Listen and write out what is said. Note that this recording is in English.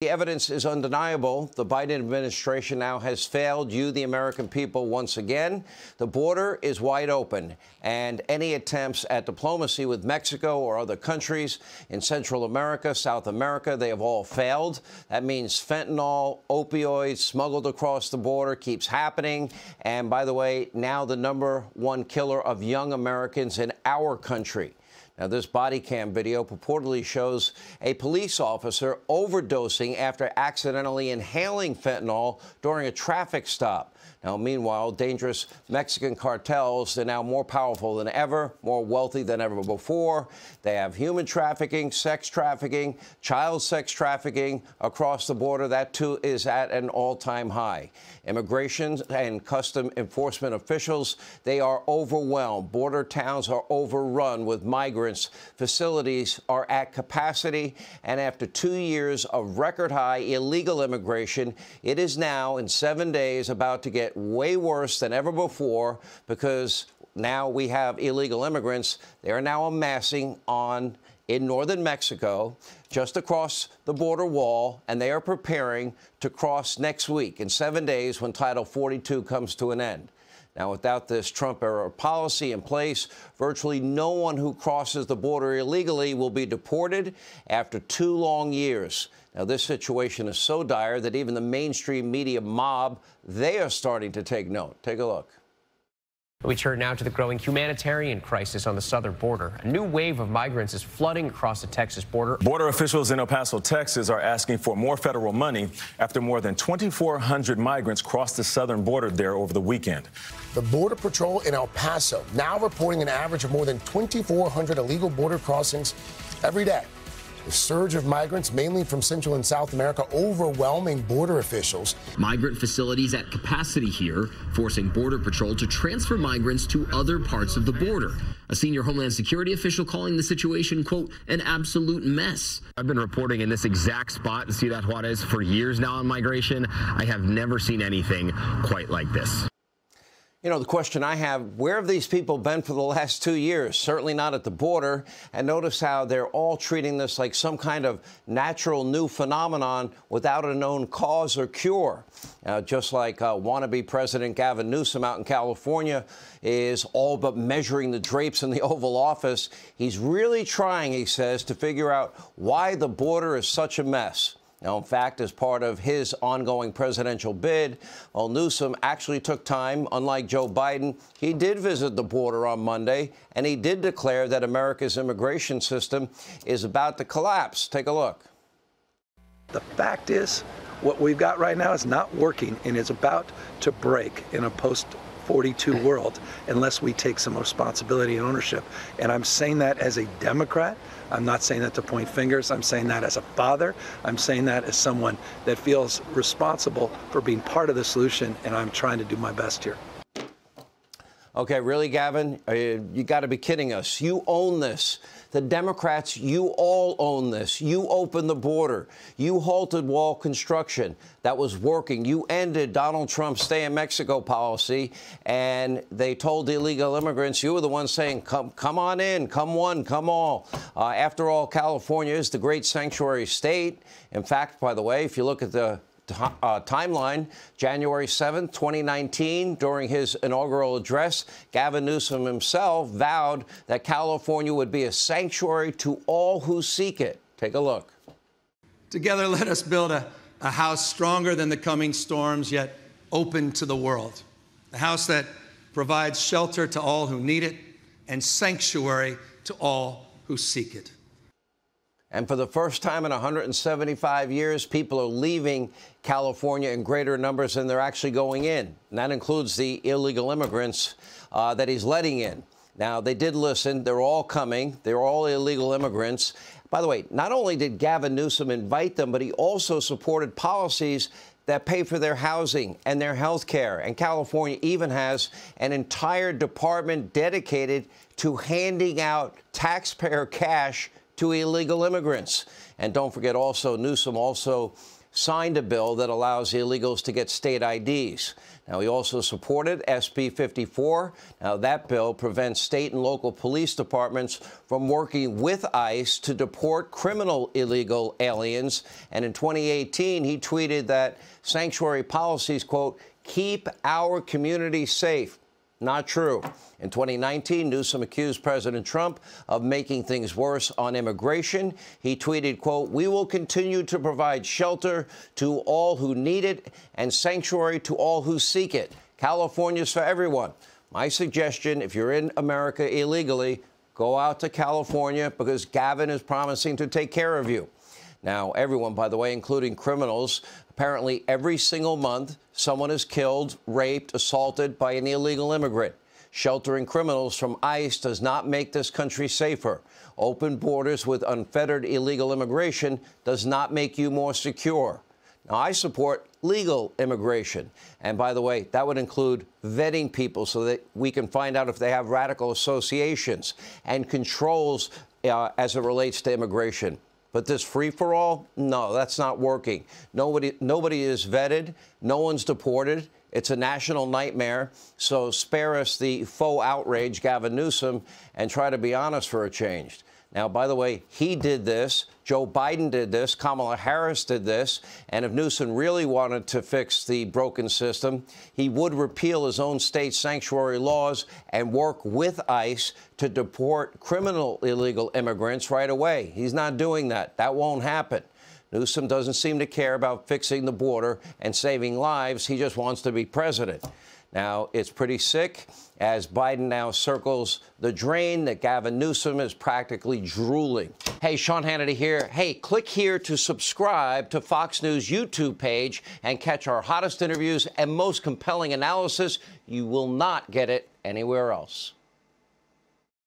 The evidence is undeniable. The Biden administration now has failed you, the American people, once again. The border is wide open, and any attempts at diplomacy with Mexico or other countries in Central America, South America, they have all failed. That means fentanyl, opioids smuggled across the border keeps happening. And by the way, now the #1 killer of young Americans in our country. Now, this body cam video purportedly shows a police officer overdosing after accidentally inhaling fentanyl during a traffic stop. Now, meanwhile, dangerous Mexican cartels, they're now more powerful than ever, more wealthy than ever before. They have human trafficking, sex trafficking, child sex trafficking across the border. That, too, is at an all-time high. Immigration and custom enforcement officials, they are overwhelmed. Border towns are overrun with migrants. Facilities are at capacity. And after 2 years of record-high illegal immigration, it is now, in 7 days, about to get way worse than ever before, because now we have illegal immigrants. They are now amassing in northern Mexico, just across the border wall, and they are preparing to cross next week, in 7 days, when Title 42 comes to an end. Now, without this Trump-era policy in place, virtually no one who crosses the border illegally will be deported after 2 long years. Now, this situation is so dire that even the mainstream media mob, they are starting to take note. Take a look. We turn now to the growing humanitarian crisis on the southern border. A new wave of migrants is flooding across the Texas border. Border officials in El Paso, Texas, are asking for more federal money after more than 2,400 migrants crossed the southern border there over the weekend. The Border Patrol in El Paso now reporting an average of more than 2,400 illegal border crossings every day. The surge of migrants, mainly from Central and South America, overwhelming border officials. Migrant facilities at capacity here, forcing Border Patrol to transfer migrants to other parts of the border. A senior Homeland Security official calling the situation, quote, an absolute mess. I've been reporting in this exact spot in Ciudad Juarez for years now on migration. I have never seen anything quite like this. You know, the question I have, where have these people been for the last 2 years? Certainly not at the border. And notice how they're all treating this like some kind of natural new phenomenon without a known cause or cure. Just like wannabe President Gavin Newsom out in California is all but measuring the drapes in the Oval Office. He's really trying, he says, to figure out why the border is such a mess. Now, in fact, as part of his ongoing presidential bid, Newsom actually took time. Unlike Joe Biden, he did visit the border on Monday, and he did declare that America's immigration system is about to collapse. Take a look. The fact is, what we've got right now is not working, and is about to break in a post-42 world unless we take some responsibility and ownership. And I'm saying that as a Democrat. I'm not saying that to point fingers. I'm saying that as a father. I'm saying that as someone that feels responsible for being part of the solution, and I'm trying to do my best here. Okay, really, Gavin? You got to be kidding us. You own this. The Democrats, you all own this. You opened the border. You halted wall construction. That was working. You ended Donald Trump's stay in Mexico policy, and they told the illegal immigrants, you were the ones saying, come on in, come one, come all. After all, California is the great sanctuary state. In fact, by the way, if you look at the timeline, January 7th, 2019, during his inaugural address, Gavin Newsom himself vowed that California would be a sanctuary to all who seek it. Take a look. Together, let us build a house stronger than the coming storms, yet open to the world. A house that provides shelter to all who need it and sanctuary to all who seek it. And for the first time in 175 years, people are leaving California in greater numbers than they're actually going in. And that includes the illegal immigrants that he's letting in. Now, they did listen. They're all coming. They're all illegal immigrants. By the way, not only did Gavin Newsom invite them, but he also supported policies that pay for their housing and their health care. And California even has an entire department dedicated to handing out taxpayer cash to illegal immigrants. And don't forget also, Newsom also signed a bill that allows illegals to get state IDs. Now, he also supported SB 54. Now, that bill prevents state and local police departments from working with ICE to deport criminal illegal aliens. And in 2018, he tweeted that sanctuary policies, quote, keep our community safe. Not true. In 2019, Newsom accused President Trump of making things worse on immigration. He tweeted, quote, we will continue to provide shelter to all who need it and sanctuary to all who seek it. California's for everyone. My suggestion, if you're in America illegally, go out to California because Gavin is promising to take care of you. Now, everyone, by the way, including criminals, apparently every single month someone is killed, raped, assaulted by an illegal immigrant. Sheltering criminals from ICE does not make this country safer. Open borders with unfettered illegal immigration does not make you more secure. Now, I support legal immigration. And by the way, that would include vetting people so that we can find out if they have radical associations and controls as it relates to immigration. But this free-for-all, no, that's not working. Nobody is vetted. No one's deported. It's a national nightmare. So spare us the faux outrage, Gavin Newsom, and try to be honest for a change. Now, by the way, he did this. Joe Biden did this. Kamala Harris did this. And if Newsom really wanted to fix the broken system, he would repeal his own state sanctuary laws and work with ICE to deport criminal illegal immigrants right away. He's not doing that. That won't happen. Newsom doesn't seem to care about fixing the border and saving lives. He just wants to be president. Now, it's pretty sick as Biden now circles the drain that Gavin Newsom is practically drooling. Hey, Sean Hannity here. Hey, click here to subscribe to Fox News YouTube page and catch our hottest interviews and most compelling analysis. You will not get it anywhere else.